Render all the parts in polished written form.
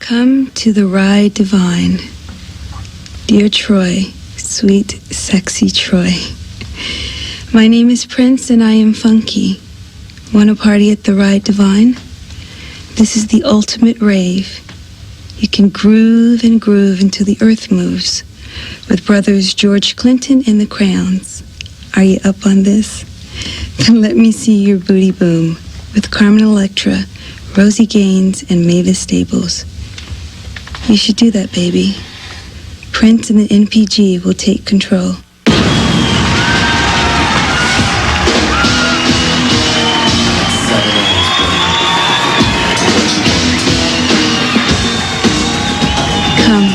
Come to the Ryde Dyvine. Dear Troy, sweet, sexy Troy. My name is Prince and I am funky. Want a party at the Ryde Dyvine? This is the ultimate rave. You can groove and groove until the earth moves with brothers George Clinton and the Crayons. Are you up on this? Then let me see your booty boom with Carmen Electra, Rosie Gaines, and Mavis Stables. You should do that, baby. Prince and the NPG will take control. Come.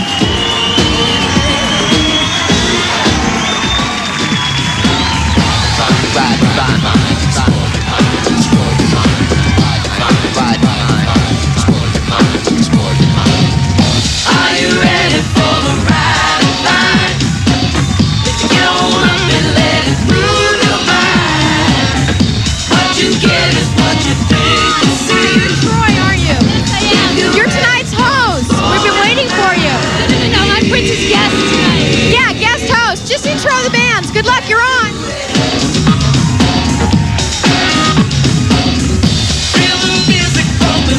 Good luck, you're on!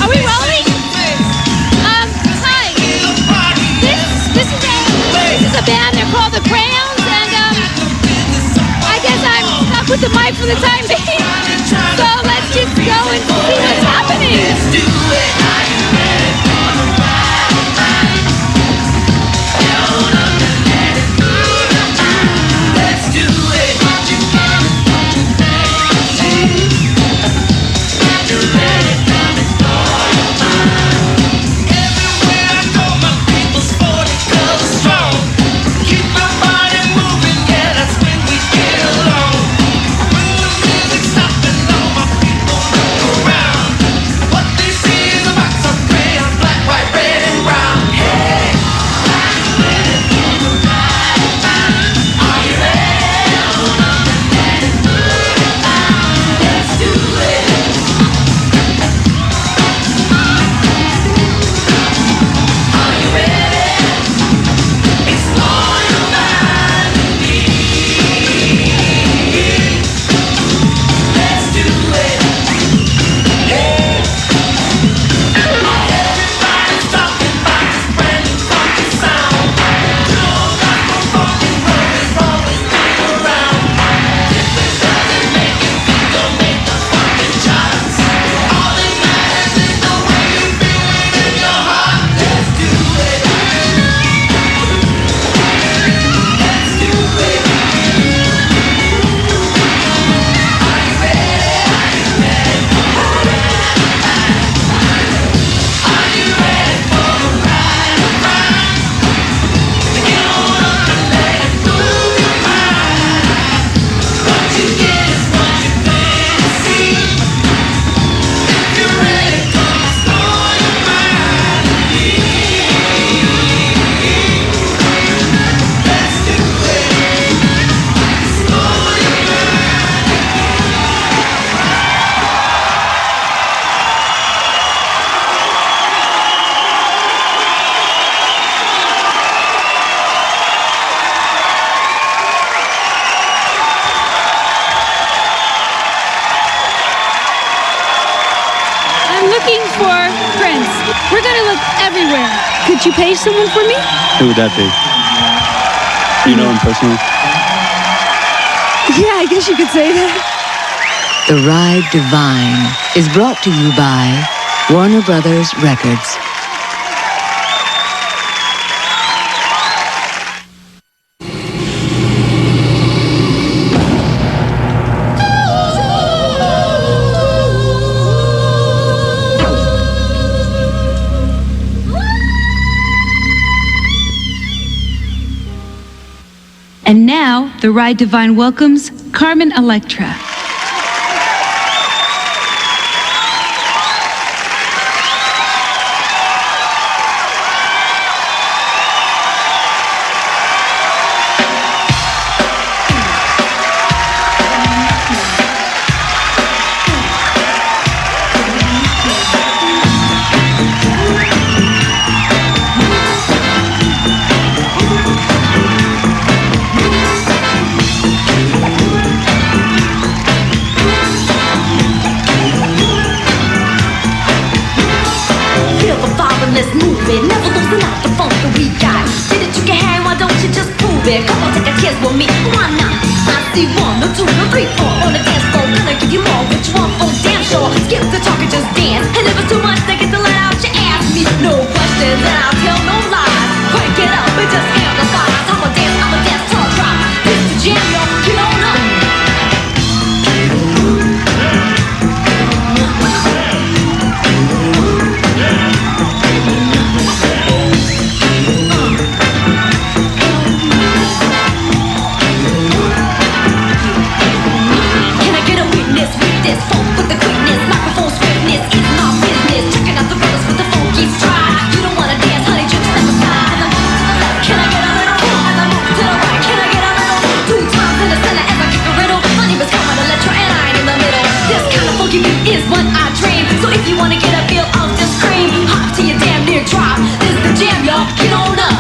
Are we rolling? Hi. This is a band, they're called the Crayons, and I guess I'm stuck with the mic for the time being. So let's just go and see what's happening. Let's do it. Could you pay someone for me? Who would that be? Do you know him personally? Yeah, I guess you could say that. The Ryde Dyvine is brought to you by Warner Brothers Records. And now, the Ryde Dyvine welcomes Carmen Electra. feel the vibe and let's move it. Never losing out the funk that we got. Did it, you can hang, why don't you just prove it? Come on, take a chance with me, why not? I see 1, no 2, no 3, 4 on the dance floor. Gonna give you more, what you want for damn sure. Skip the talk and just dance. And if it's too much, they get to let out your ass. Me, no questions, and I'll tell no lies. Crank it up and just amplify. I'ma dance till I drop. This the jam, y'all, get on up. Is what I dream. So if you wanna get a feel of the scream, hop to your damn near drop. This is the jam, y'all. Get on up.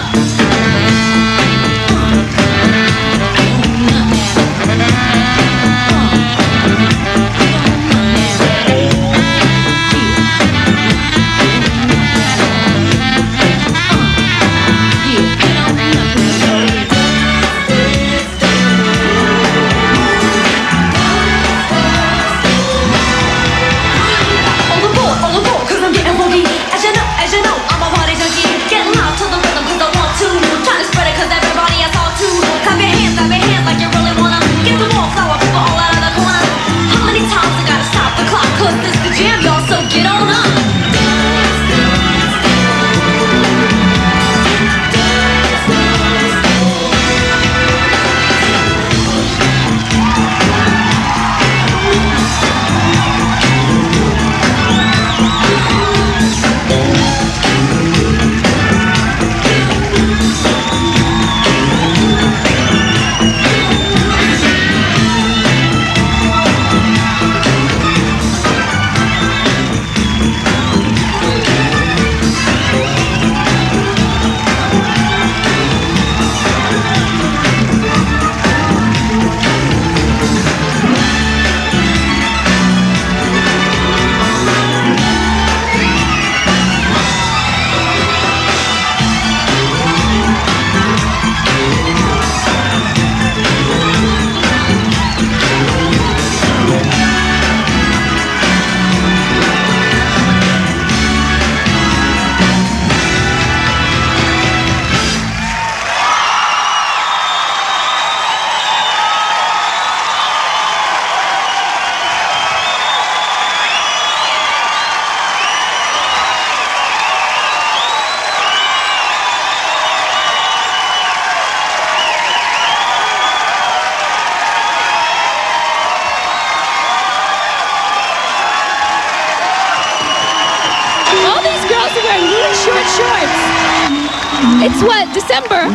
It's what, December?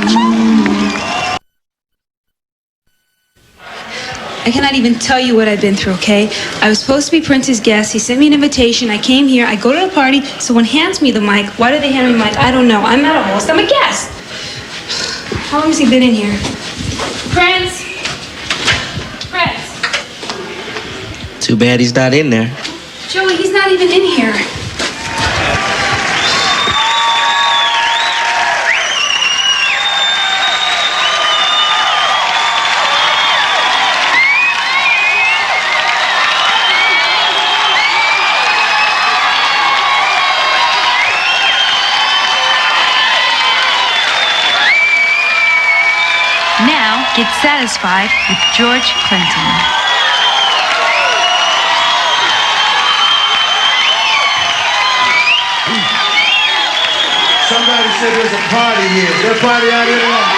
I cannot even tell you what I've been through, okay? I was supposed to be Prince's guest. He sent me an invitation. I came here. I go to the party. Someone hands me the mic. Why did they hand me the mic? I don't know. I'm not a host. I'm a guest. How long has he been in here? Prince? Prince? Too bad he's not in there. Joey, he's not even in here. Now get satisfied with George Clinton. Somebody said there's a party here. Is there a party out here tonight?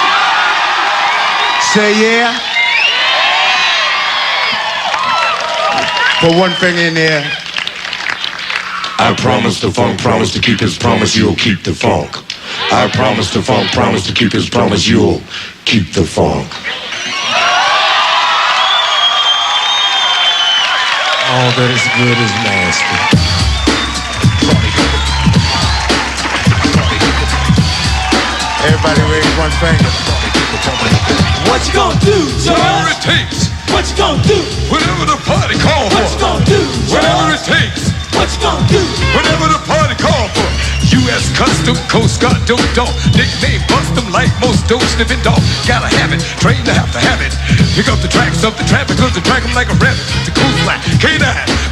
Say yeah. Put one finger in there. I promise the funk, promise to keep his promise, you'll keep the funk. I promise the funk, promise to keep his promise, you'll keep the funk. All that is good is nasty. Everybody raise one finger. What you gonna do, whatever it takes. What you gonna do? Whatever the party call for. What you gonna do? Whatever it takes. What you gonna do? Whatever the party call for. Coast Guard, dope dog. Nickname bust them like most dope sniffing dog. Gotta have it, trained to have it. Pick up the tracks of the traffic, cause they track them like a rabbit. The cool fly, K9,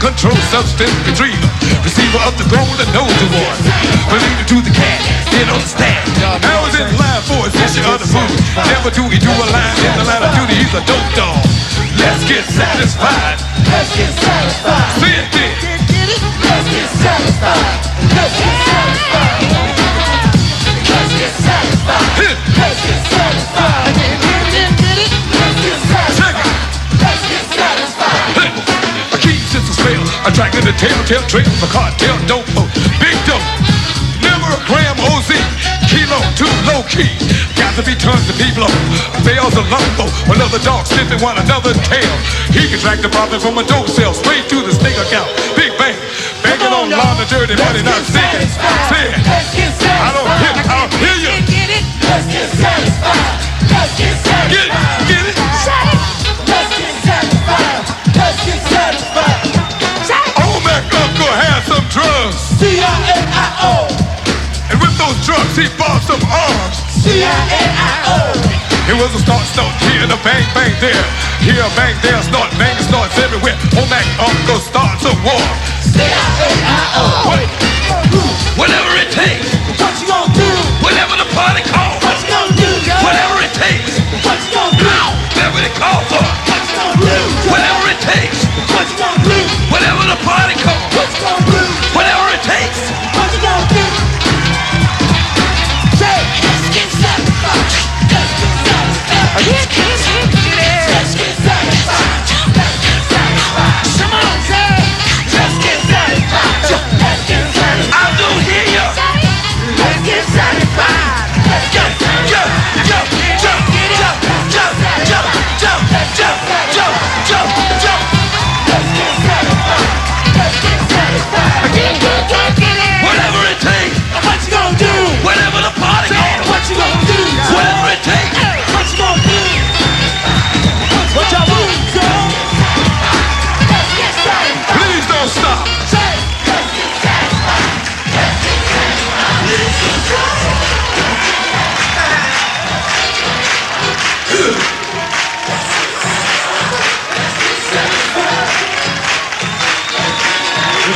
control substance retriever. Receiver of the golden nose award. Believe it to the cat, didn't understand. I was in line for a session of the food. Never do he do a line in the line of duty, he's a dope dog. Let's get satisfied. Let's get satisfied. Say it then. Let's get satisfied. Let's get satisfied. Let's get satisfied. Let's get satisfied. Let's get satisfied. Let's get satisfied. A key sense of smell, attracting the telltale trail for cartel dope. Big dope. Never a gram OZ. Kilo too low key. Got to be tons of people. Fails a lumbo. Another dog sniffing one another tail. He can track the profit from a dope sale straight to the snake account. Big bang. Banging on lawn and dirty money, not singing. Say it. I don't hear you. Let's get satisfied. Let's get satisfied. Get it? Let's get satisfied. Let's get satisfied. Old Mac Uncle had some drugs. C-I-A-I-O. And with those drugs, he bought some arms. C-I-A-I-O. It was a start here and a bang bang there. Here a bang there, snort bang starts everywhere. Old Mac Uncle starts a war. C-I-A-I-O. Whatever it takes. What you gonna do? Whatever the party calls. What you gonna do, girl? Whatever it takes. What you gonna do? Whatever it calls for. What you gonna do? Whatever it takes. What you gonna do? Whatever the party calls. What you gonna do? Whatever it takes. What you gonna do? Say, let's get satisfied. Let's get satisfied. Let's get satisfied. Let's get satisfied. Come on, say. Let's get satisfied. Let's get satisfied. I do hear you. Let's get satisfied. Let's get satisfied. Whatever it takes. What you gonna do? Whatever the party calls. What you gonna do? Whatever it takes. What you gonna do? What y'all doing, girl? Let's get satisfied. Please don't stop. Say, let's get satisfied. Let's get satisfied. Let's get satisfied.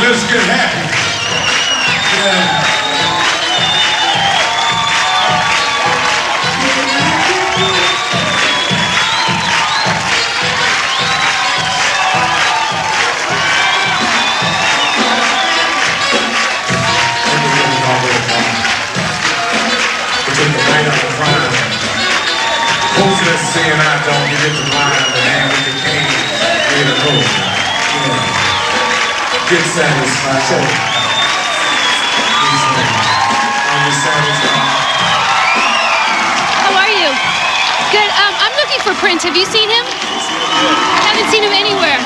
Let's get happy. Yeah. Hopefully, saying I don't get the line, but then we can get a room. Get satisfied. Are you satisfied? How are you? Good. I'm looking for Prince. Have you seen him? Haven't seen him anywhere.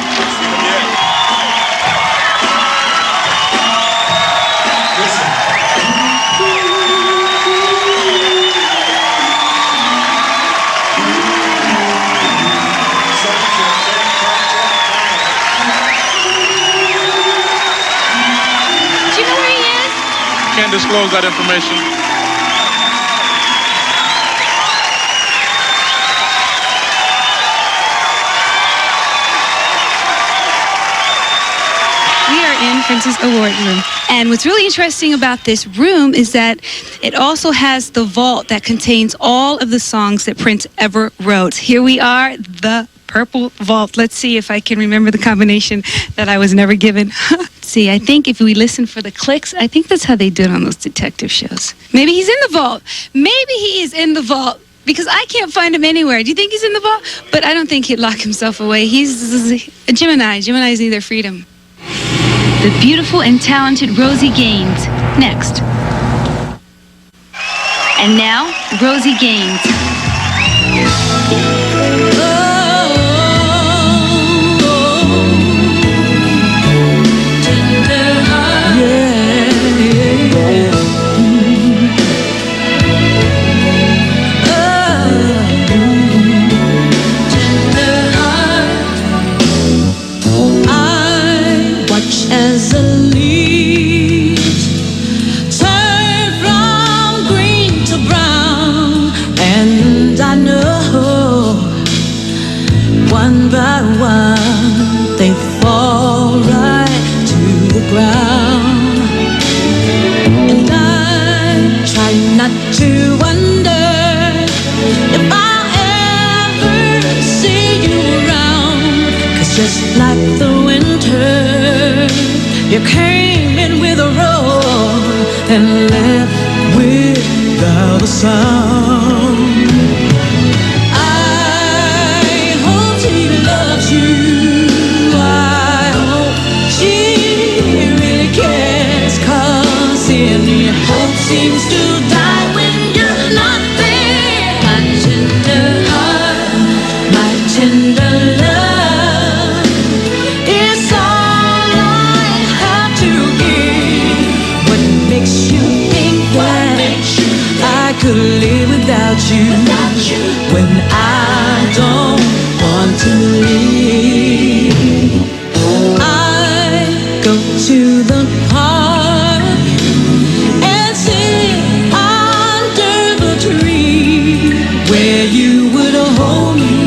Do you know where he is? Can't disclose that information. We are in Prince's award room. And what's really interesting about this room is that it also has the vault that contains all of the songs that Prince ever wrote. Here we are, the Purple Vault. Let's see if I can remember the combination that I was never given. See, I think if we listen for the clicks, I think that's how they do it on those detective shows. Maybe he's in the vault. Maybe he is in the vault. Because I can't find him anywhere. Do you think he's in the vault? But I don't think he'd lock himself away. He's a Gemini. Geminis need their freedom. The beautiful and talented Rosie Gaines. Next. And now, Rosie Gaines. As the leaves turn from not to wonder if I'll ever see you around. 'Cause just like the winter, you came in with a roar and left without a sound. I hope she loves you. I hope she really cares. 'Cause in your hope seems to die when you're not there. My tender heart, my tender love is all I have to give. What makes you think that I could live without you when I don't want to leave? I go to the park and sit under the tree where you would hold me.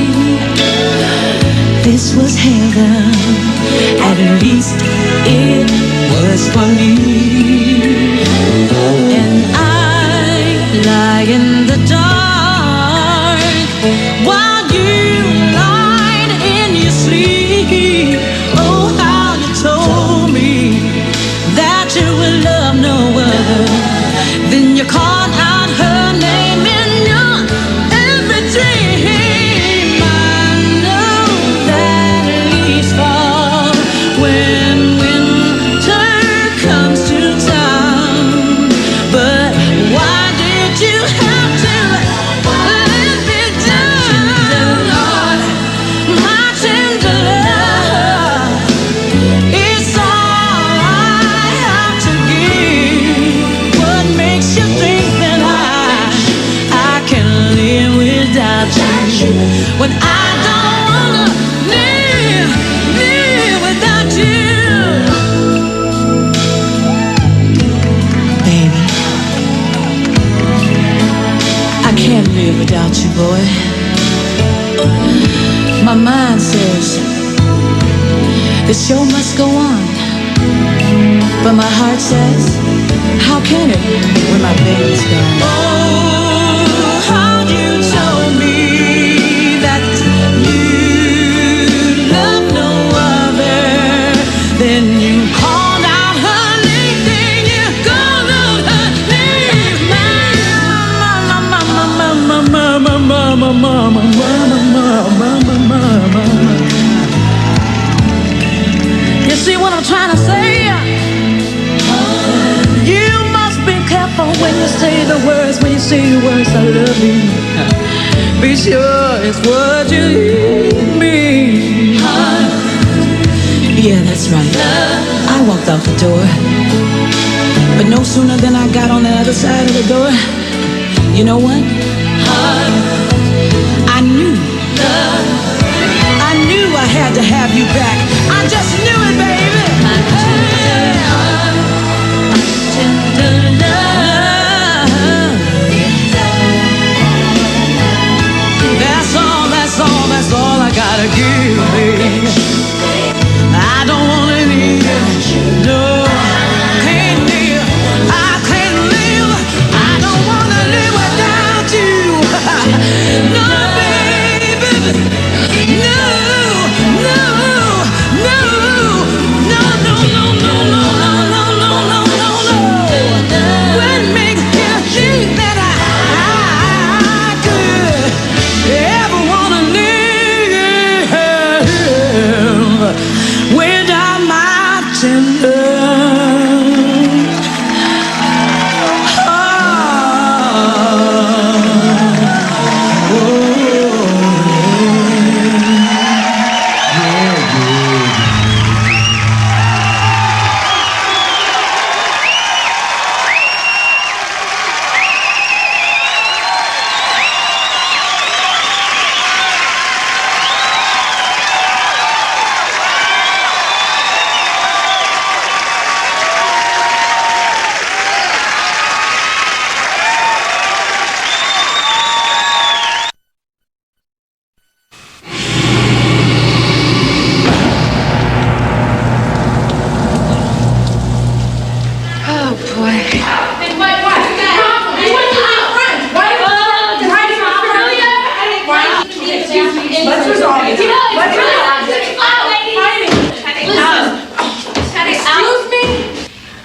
This was heaven, at least it was for me. And I lie in the dark while you lied in your sleep. Oh, how you told me that you would love no other. Then you called out her name in your every dream. I know that leaves fall when winter comes to town. But why did you have to let me down? My tender love is all I have to give. What makes you think that I can live without you when I don't wanna live without you? Baby, I can't live without you, boy. My mind says the show must go on, but my heart says, how can it when my baby's gone? Oh, how you told me that you love no other. Then you called out her name, then you called out her name. You see what I'm trying to say? You must be careful when you say the words, when you say the words, I love you. Be sure it's what you mean. Yeah, that's right. I walked out the door, but no sooner than I got on the other side of the door, you know what? I knew I had to have you back. I just knew it, baby. My tender love. That's all I gotta give, baby. I don't wanna leave you. No, can't live. I can't live. I don't wanna live without you. No, baby. No, no, no,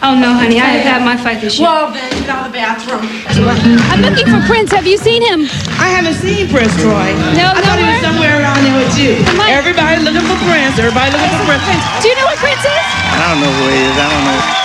Oh, no, honey, I have had my fight this year. Well, then get out of the bathroom. I'm looking for Prince. Have you seen him? I haven't seen Prince, Troy. No, I thought he was somewhere around there with you. Everybody looking for Prince. Everybody looking for Prince. Do you know where Prince is? I don't know who he is. I don't know.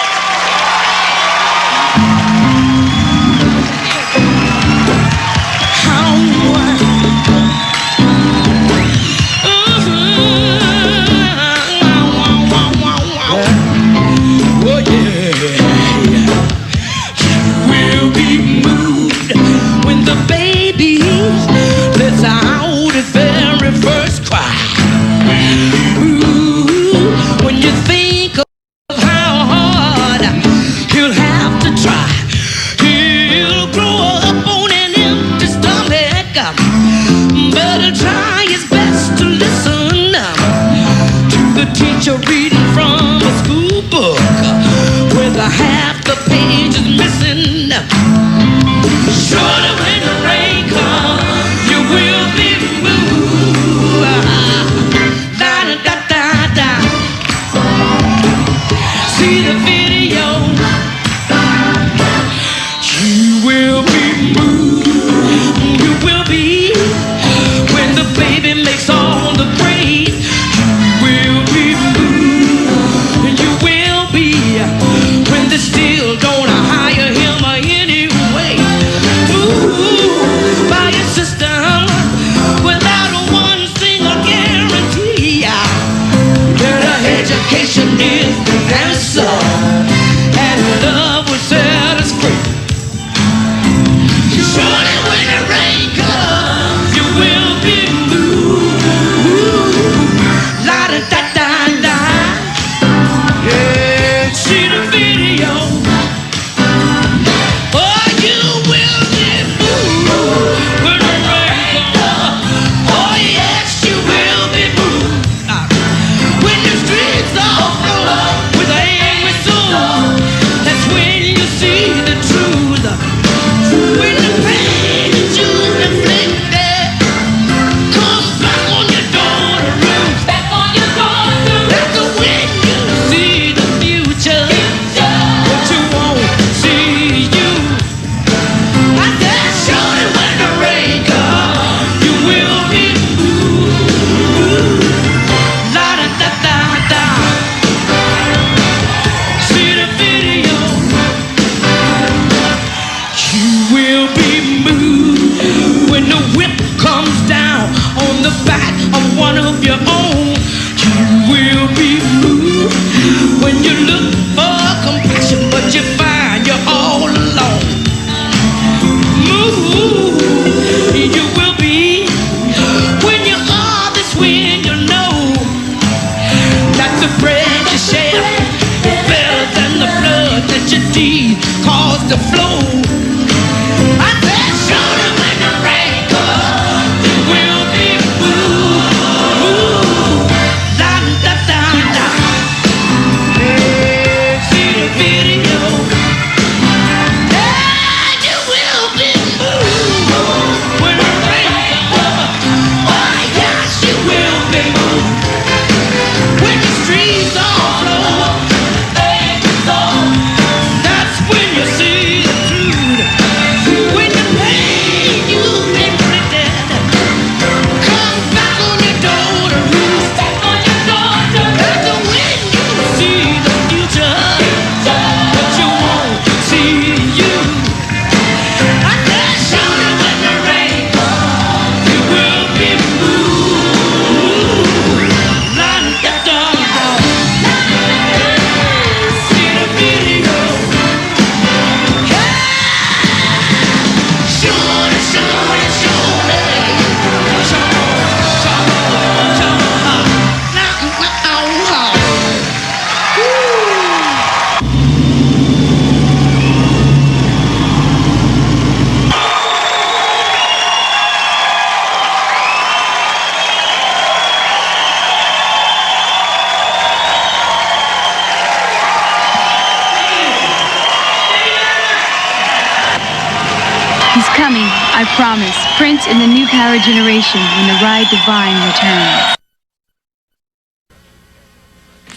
I promise. Prince in the new power generation when the Ryde Dyvine returns.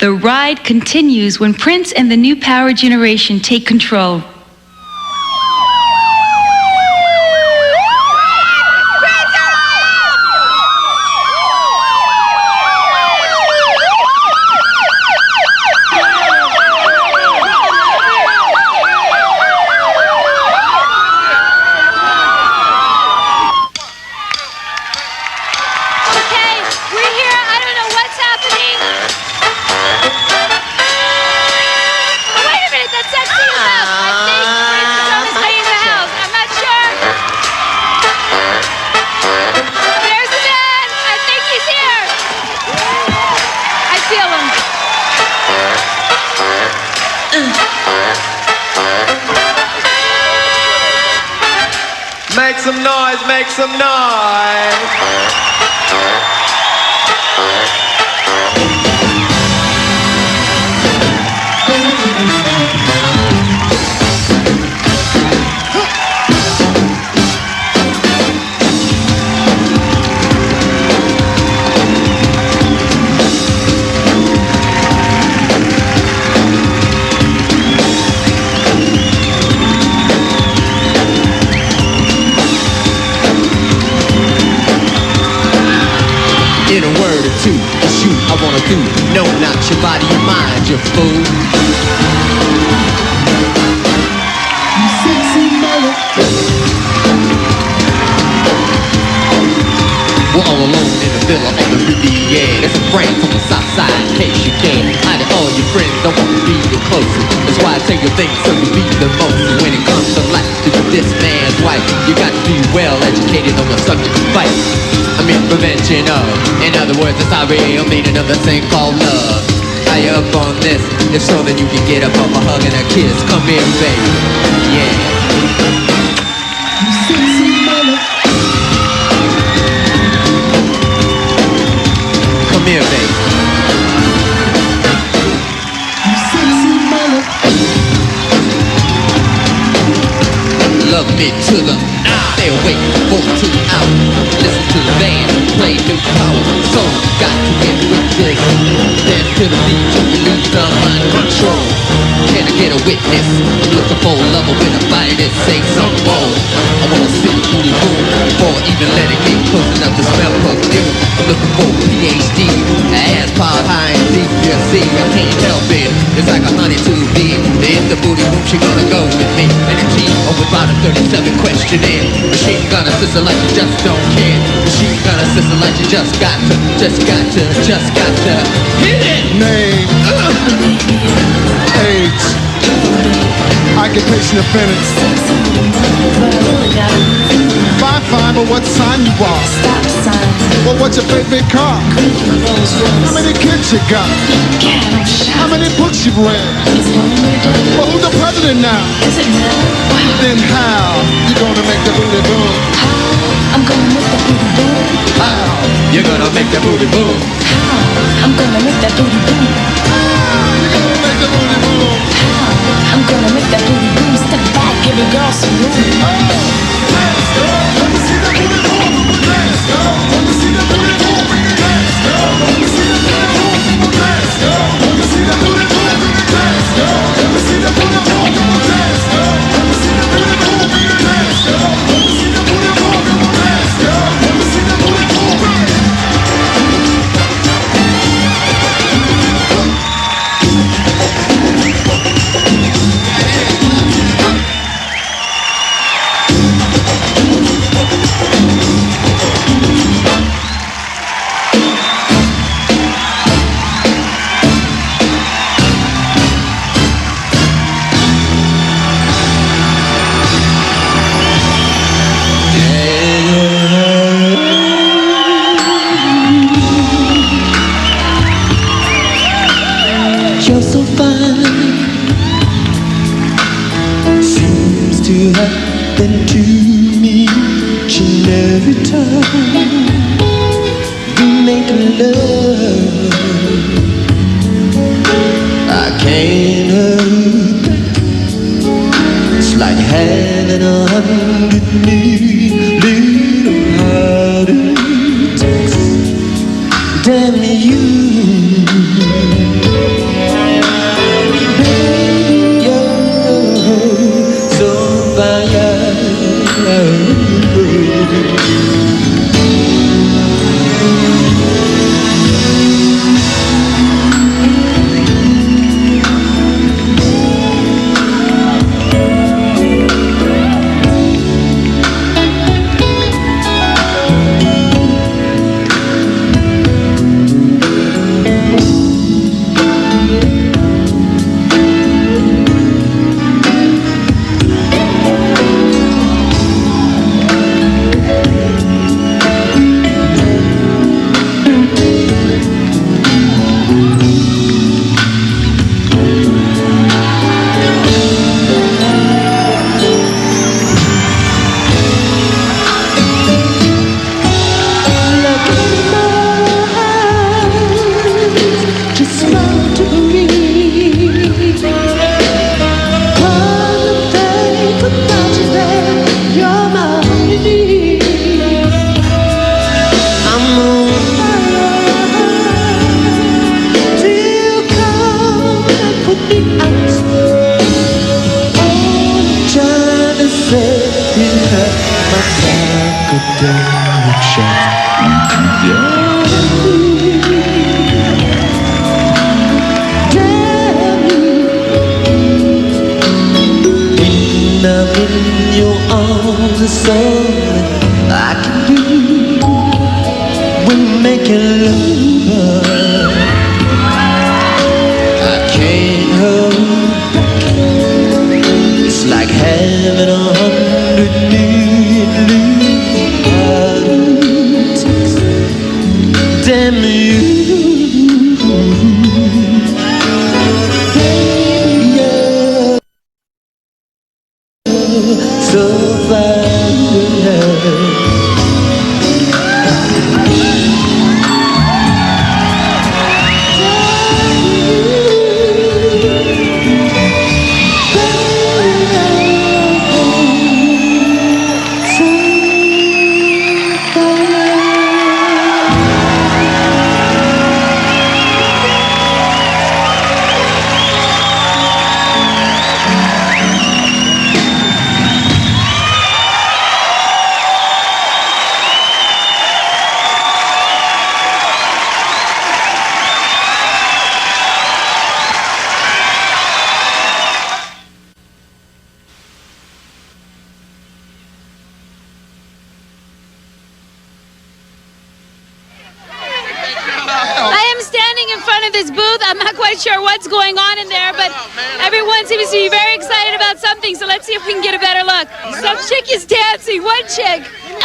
The ride continues when Prince and the new power generation take control. Make some noise, make some noise. In a word or two, shoot, I wanna do. No, not your body, your mind, you fool. You sexy mother. We're all alone in the villa on the Riviera. There's a friend from the south side, in case you can. I know all your friends don't want to be your closest. That's why I tell you things so you be the most. When it comes to life, to be this man's wife, you got to be well educated on the subject of fight. I mean prevention of. In other words, it's our real meaning of the thing called love. High up on this, it's so that you can get up off a hug and a kiss. Come here, baby. Yeah. You sexy mother. Come here, baby. You sexy mother. Love me to the stay awake for 2 hours. Listen to the band, play new power. So got to get with this. Dance to the beat, you lose the mind control. Can I get a witness? I'm looking for a lover with a body that sings some more. I wanna see the booty boom before even let it get close enough to smell perfume. I'm looking for a PhD, ass piled high and deep. You see, I can't help it. It's like a honey to bee. If the booty boom, she gonna go with me. And the G over about a 37 questionnaire. Machine gun a sister like you just don't care. Machine gun a sister like you just got to hit it. Name, age, occupation offenders. Fine, but what sign you are? Stop sign. Well, what's your favorite car? How many kids you got? How many books you've read? Well, who's the president now? Then how you gonna make the booty boom? I'm gonna make that booty boom. How you gonna make that booty boom? I'm gonna make that booty boom. You gonna make the booty boom? I'm gonna make that booty boom. Step back, give a girl some room. Let's go. Let me see that booty boom. Let's go. Let me see that booty boom. Let's go. Let me see that booty boom. Let's go. Let me see that booty boom. Let's go. Let me see that booty boom. Let's go. Let me see that booty boom. Let's go. Let me see that booty boom. Let's go. Let me see that booty boom. You're so fine. Seems to happen to me each and every time we make love. I can't help it. It's like having 100 little heart attacks. Damn you. fire.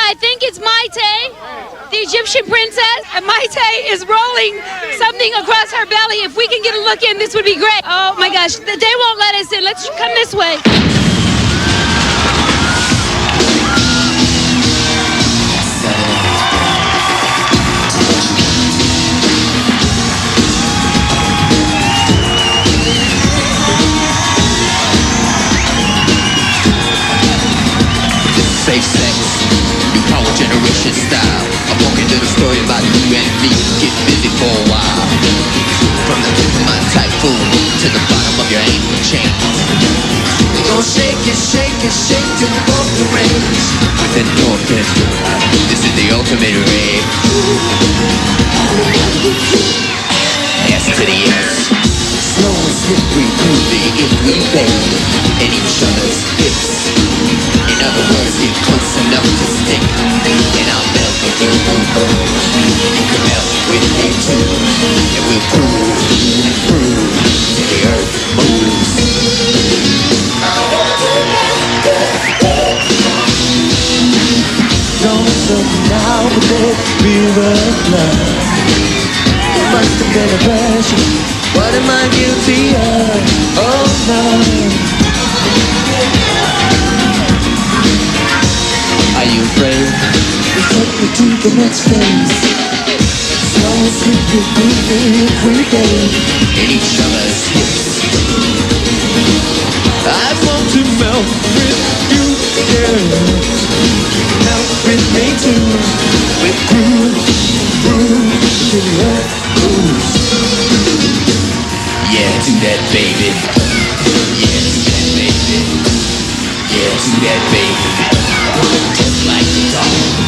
I think it's Mayte, the Egyptian princess, and Mayte is rolling something across her belly. If we can get a look in, this would be great. Oh my gosh, they won't let us in. Let's come this way. Safe sex, new power generation style. I'm walking to the story about you and me. Get busy for a while. From the tip of my typhoon to the bottom of your ankle chain. Gonna shake it, shake it, shake till we both the range. With endorphin, this is the ultimate rave. S to the S. Slow and slippery, groovy if we bathe in each other's hips. In other words, get close enough to stick, and I'll melt with you. You can melt with me too, and we'll groove and groove till the earth moves. Don't look now, but there'll be blood. It must have been a passion. What am I guilty of? Oh no. Are you afraid? We take me to the next phase. Slow and slippery, breathing every day in each other's hips. I want to melt with you, girl. Melt with me too. With groove, groove, till the earth moves. Yeah, do that, baby. Yeah, do that, baby. Yeah, do that baby, just like the dog.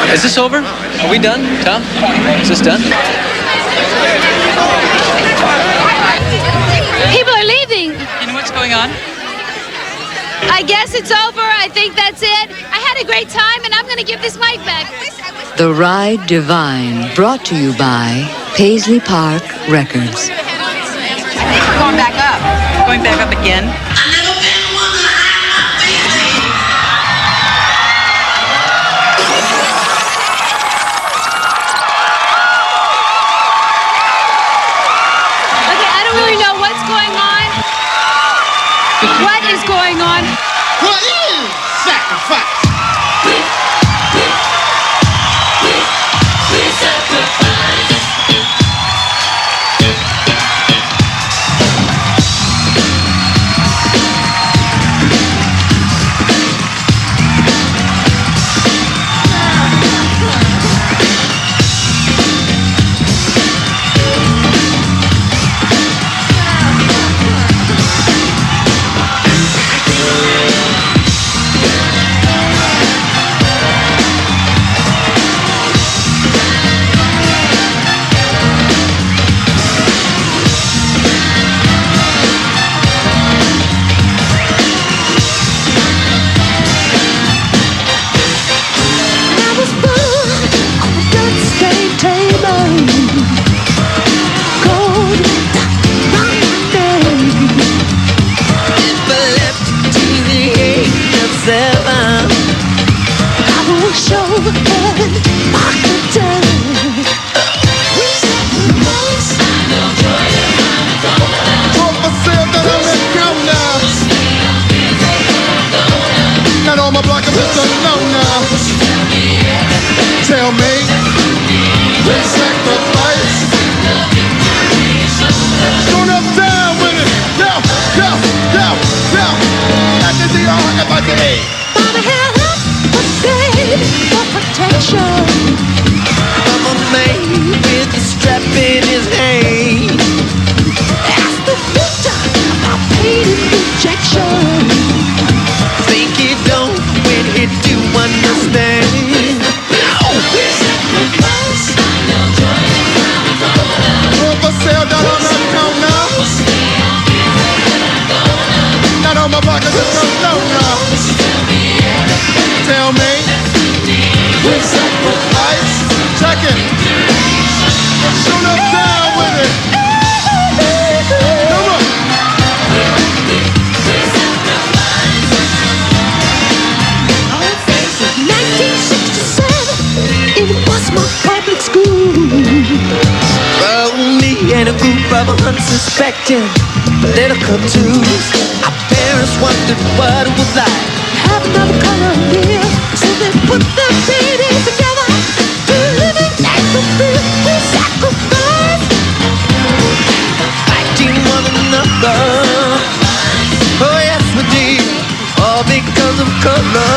Is this over? Are we done, Tom? Is this done? People are leaving. You know what's going on? I guess it's over. I think that's it. I had a great time, and I'm going to give this mic back. The Ryde Dyvine, brought to you by Paisley Park Records. I think we're going back up. Going back up again? What is going on? What is sacrifice? group of unsuspecting political tools. Our parents wondered what it was like have another color here, so they put their babies together to live in life of fear. We sacrifice, fighting one another. Oh yes we did, all because of color.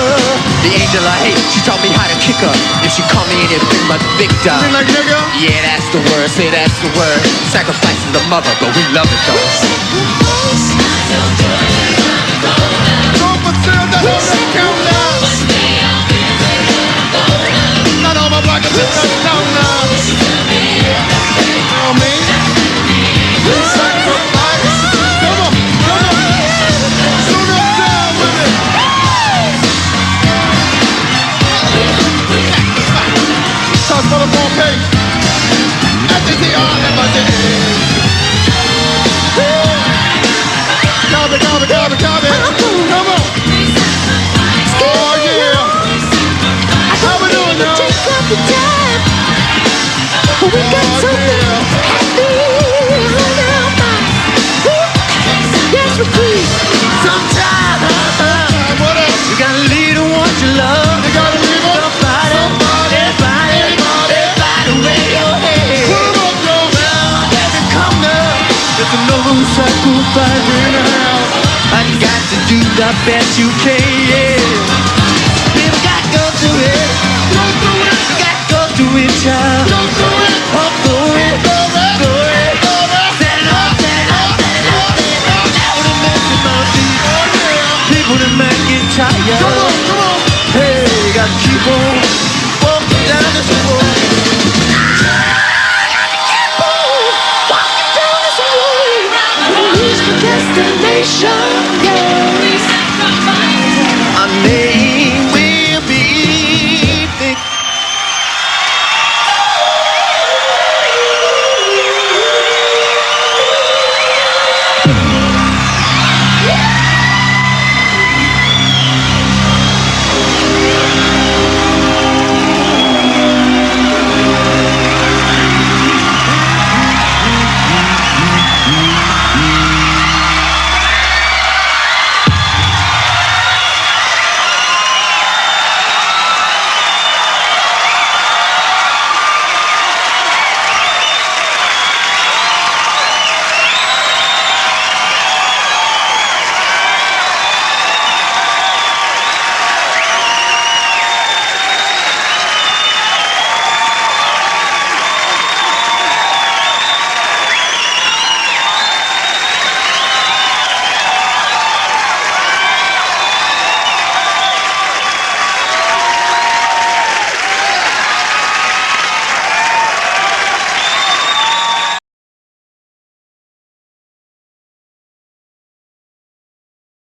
The angel I hate, she taught me how to kick her. If she called me anything but victim. Like nigga? Yeah, that's the word, say that's the word. Sacrifice is the mother, but we love it though. Don't fulfill the whole countdown. Not all my black is down now. You know me? We sacrifice. Come on, come on. Soon up down with it. Talk for the wrong page. Copy. Come on. Oh yeah. How we doing now? We got something happy on our minds. Yes, we do. Sometimes what else? You gotta lead the one you love. You gotta leave everybody wave your hand. Put 'em up, yo. Baby, come now. There's another sacrifice in the house. I got to do the best you can, yeah. Baby, got to go through it. Go through it. Got to go through it, child. Go through it.